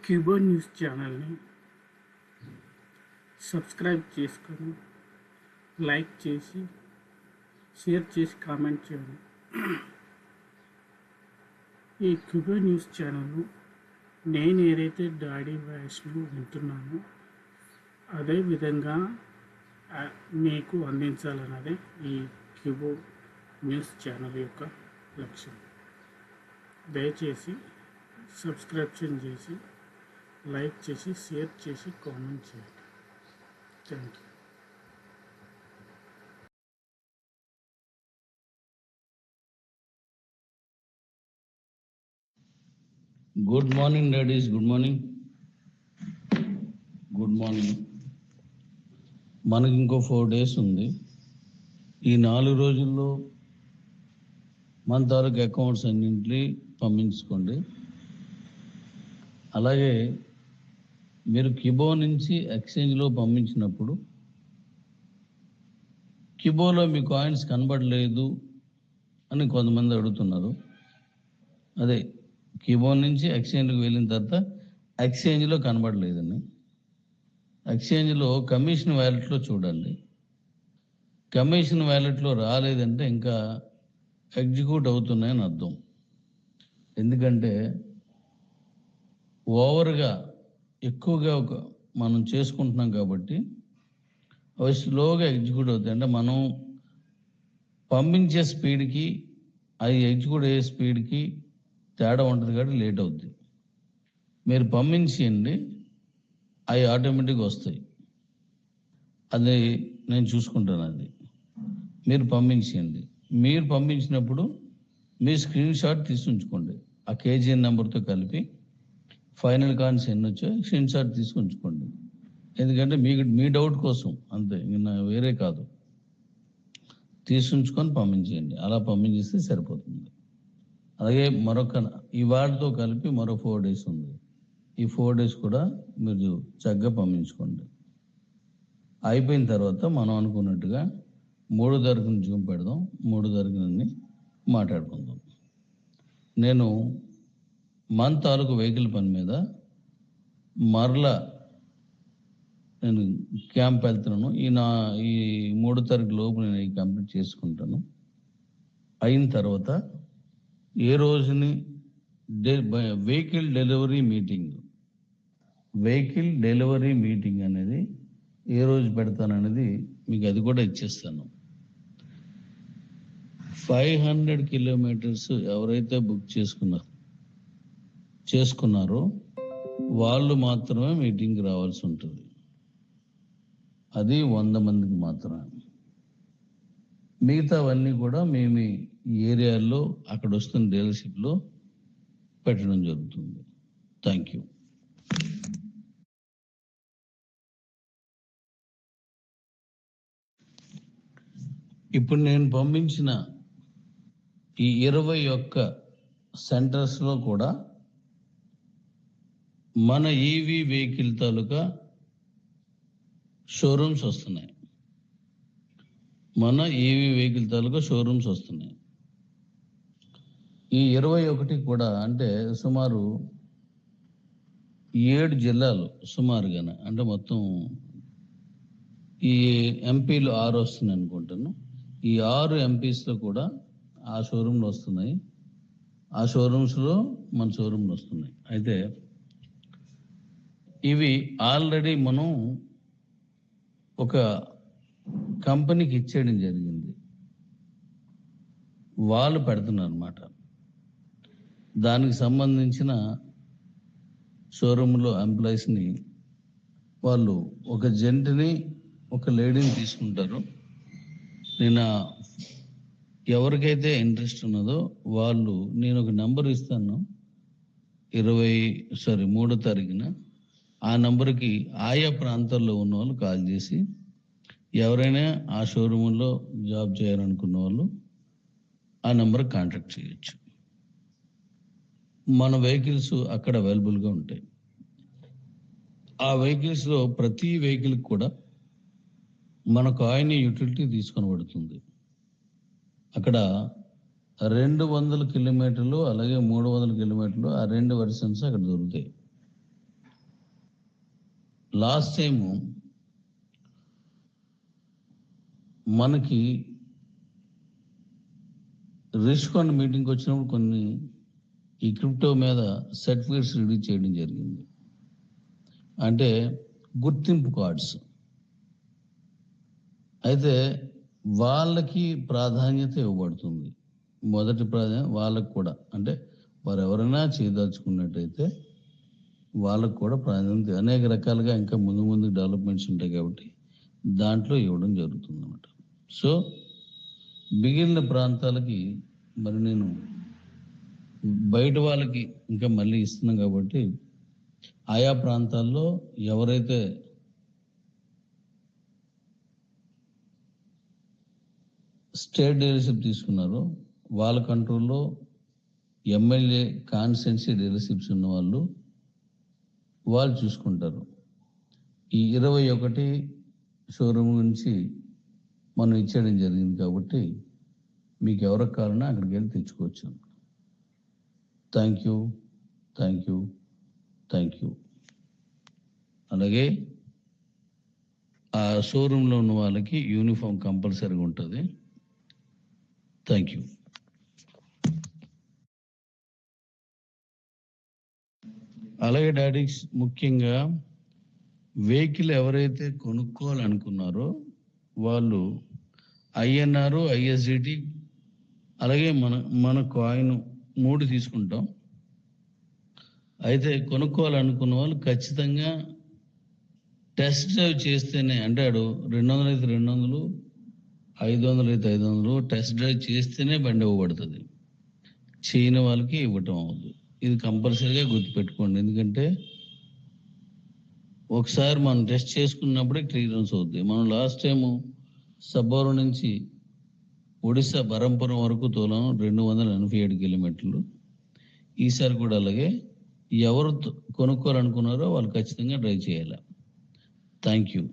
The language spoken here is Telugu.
క్యూబో న్యూస్ ఛానల్ని సబ్స్క్రైబ్ చేసుకొని లైక్ చేసి షేర్ చేసి కామెంట్ చేయండి. ఈ క్యూబో న్యూస్ ఛానల్ నేను ఏదైతే డాడీ వాయిస్లో వింటున్నానో అదే విధంగా మీకు అందించాలన్నదే ఈ క్యూబో న్యూస్ ఛానల్ యొక్క లక్ష్యం. దయచేసి సబ్స్క్రిప్షన్ చేసి లైక్ చేసి షేర్ చేసి కామెంట్ చేయండి. Thank you. Good morning daddy's, good morning. Good morning. మనకి ఇంకో 4 days ఉంది. ఈ 4 రోజుల్లో మన తాలూకు అకౌంట్స్ అన్నింటినీ పంపించుకోండి. అలాగే మీరు క్యూబో నుంచి ఎక్స్చేంజ్లో పంపించినప్పుడు క్యూబోలో మీ కాయిన్స్ కనబడలేదు అని కొంతమంది అడుగుతున్నారు. అదే క్యూబో నుంచి ఎక్స్చేంజ్కి వెళ్ళిన తర్వాత ఎక్స్చేంజ్లో కనబడలేదని, ఎక్స్చేంజ్లో కమిషన్ వ్యాలెట్లో చూడండి. కమిషన్ వ్యాలెట్లో రాలేదంటే ఇంకా ఎగ్జిక్యూట్ అవుతున్నాయని అర్థం. ఎందుకంటే ఓవర్గా ఎక్కువగా మనం చేసుకుంటున్నాం కాబట్టి అవి స్లోగా ఎగ్జిక్యూట్ అవుతాయి. అంటే మనం పంపించే స్పీడ్కి అవి ఎగ్జిక్యూట్ అయ్యే స్పీడ్కి తేడా ఉంటుంది కాబట్టి లేట్ అవుద్ది. మీరు పంపించేయండి, అవి ఆటోమేటిక్గా వస్తాయి. అది నేను చూసుకుంటాను. అది మీరు పంపించేయండి. మీరు పంపించినప్పుడు మీ స్క్రీన్ షాట్ తీసి ఉంచుకోండి. ఆ కేజీఎన్ నెంబర్తో కలిపి ఫైనల్ కాయిన్స్ ఎన్ని వచ్చాయో స్క్రీన్ షాట్ తీసి ఉంచుకోండి. ఎందుకంటే మీ డౌట్ కోసం అంతే, వేరే కాదు. తీసి ఉంచుకొని పంపించేయండి. అలా పంపించేస్తే సరిపోతుంది. అలాగే ఈ వాటితో కలిపి మరో 4 days ఉంది. ఈ 4 days కూడా మీరు చక్కగా పంపించుకోండి. అయిపోయిన తర్వాత మనం అనుకున్నట్టుగా 3 తారీఖున జూమ్ పెడదాం. 3 తారీఖునని మాట్లాడుకుందాం. నేను మన తాలూకు వెహికల్ పని మీద మరలా నేను క్యాంప్ వెళ్తున్నాను. ఈ 3 తారీఖు లోపు నేను ఈ కంప్లీట్ చేసుకుంటాను. అయిన తర్వాత ఏ రోజుని వెహికల్ డెలివరీ మీటింగ్ అనేది ఏ రోజు పెడతాననేది మీకు అది కూడా ఇచ్చేస్తాను. 500 kilometers ఎవరైతే బుక్ చేసుకున్నారో వాళ్ళు మాత్రమే మీటింగ్కి రావాల్సి ఉంటుంది. అది 100 మందికి మాత్రమే. మిగతావన్నీ కూడా మేము ఈ ఏరియాల్లో అక్కడ వస్తున్న డీలర్షిప్లో పెట్టడం జరుగుతుంది. Thank you. ఇప్పుడు నేను పంపించిన ఈ 21 సెంటర్స్లో కూడా మన ఈవీ వెహికల్ తాలూకా షోరూమ్స్ వస్తున్నాయి. ఈ 21 కూడా అంటే సుమారు 7 జిల్లాలు సుమారుగానే, అంటే మొత్తం ఈ ఎంపీలు 6 వస్తున్నాయి అనుకుంటాను. ఈ 6 ఎంపీస్లో కూడా ఆ షోరూమ్లు వస్తున్నాయి. ఆ షోరూమ్స్లో మన షోరూమ్లు వస్తున్నాయి. అయితే ఇవి ఆల్రెడీ మనం ఒక కంపెనీకి ఇచ్చేయడం జరిగింది. వాళ్ళు పెడుతున్నారు అన్నమాట. దానికి సంబంధించిన షోరూంలో ఎంప్లాయీస్ని వాళ్ళు ఒక జెంట్ని ఒక లేడీని తీసుకుంటారు. నేను ఎవరికైతే ఇంట్రెస్ట్ ఉన్నదో వాళ్ళు, నేను ఒక నెంబర్ ఇస్తాను 3వ తారీఖున. ఆ నెంబర్కి ఆయా ప్రాంతాల్లో ఉన్న వాళ్ళు కాల్ చేసి ఎవరైనా ఆ షోరూంలో జాబ్ చేయాలనుకున్న వాళ్ళు ఆ నెంబర్ కాంటాక్ట్ చేయొచ్చు. మన వెహికల్స్ అక్కడ అవైలబుల్గా ఉంటాయి. ఆ వెహికల్స్లో ప్రతి వెహికల్కి కూడా మన కాయిన్ యూటిలిటీ తీసుకొని పడుతుంది. అక్కడ 200 kilometers అలాగే 300 kilometers ఆ 2 వెర్షన్స్ అక్కడ దొరుకుతాయి. లాస్ట్ టైము మనకి రిష్కాన్ మీటింగ్కి వచ్చినప్పుడు కొన్ని ఈ క్రిప్టో మీద సర్టిఫికేట్స్ రిలీజ్ చేయడం జరిగింది. అంటే గుర్తింపు కార్డ్స్. అయితే వాళ్ళకి ప్రాధాన్యత ఇవ్వబడుతుంది. మొదటి ప్రాధాన్యత వాళ్ళకు కూడా, అంటే వారు ఎవరైనా చేయదలుచుకున్నట్టయితే వాళ్ళకు కూడా ప్రాధాన్యత, అనేక రకాలుగా ఇంకా ముందు ముందు డెవలప్మెంట్స్ ఉంటాయి కాబట్టి దాంట్లో ఇవ్వడం జరుగుతుంది అన్నమాట. సో మిగిలిన ప్రాంతాలకి మరి నేను బయట వాళ్ళకి ఇంకా మళ్ళీ ఇస్తున్నాం కాబట్టి ఆయా ప్రాంతాల్లో ఎవరైతే స్టేట్ డీలర్షిప్ తీసుకున్నారో వాళ్ళ కంట్రోల్లో ఎమ్మెల్యే కాన్స్టిట్యున్సీ డీలర్షిప్స్ ఉన్న వాళ్ళు చూసుకుంటారు. ఈ 21 షోరూమ్ గురించి మనం ఇచ్చేయడం జరిగింది కాబట్టి మీకు ఎవరికి కావాలన్నా అక్కడికి వెళ్ళి తెచ్చుకోవచ్చు. Thank you. అలాగే ఆ షోరూంలో ఉన్న వాళ్ళకి యూనిఫామ్ కంపల్సరీగా ఉంటుంది. Thank you. అలాగే డాడీస్, ముఖ్యంగా వెహికల్ ఎవరైతే కొనుక్కోవాలనుకున్నారో వాళ్ళు INR, ISDT అలాగే మన కాయిన్ 3 తీసుకుంటాం. అయితే కొనుక్కోవాలనుకున్న వాళ్ళు ఖచ్చితంగా టెస్ట్ డ్రైవ్ చేస్తేనే, అంటే 200 అయితే 200, 500 అయితే 500 టెస్ట్ డ్రైవ్ చేస్తేనే బండి ఇవ్వబడుతుంది. చేయని వాళ్ళకి ఇవ్వటం అవ్వదు. ఇది కంపల్సరీగా గుర్తుపెట్టుకోండి. ఎందుకంటే ఒకసారి మనం టెస్ట్ చేసుకున్నప్పుడే క్లియరెన్స్ అవుద్ది. మనం లాస్ట్ టైము సబ్బవరం నుంచి ఒడిశా బరంపురం వరకు తోలాం 287 కిలోమీటర్లు. ఈసారి కూడా అలాగే ఎవరు కొనుక్కోవాలనుకున్నారో వాళ్ళు ఖచ్చితంగా డ్రైవ్ చేయాలి. Thank you.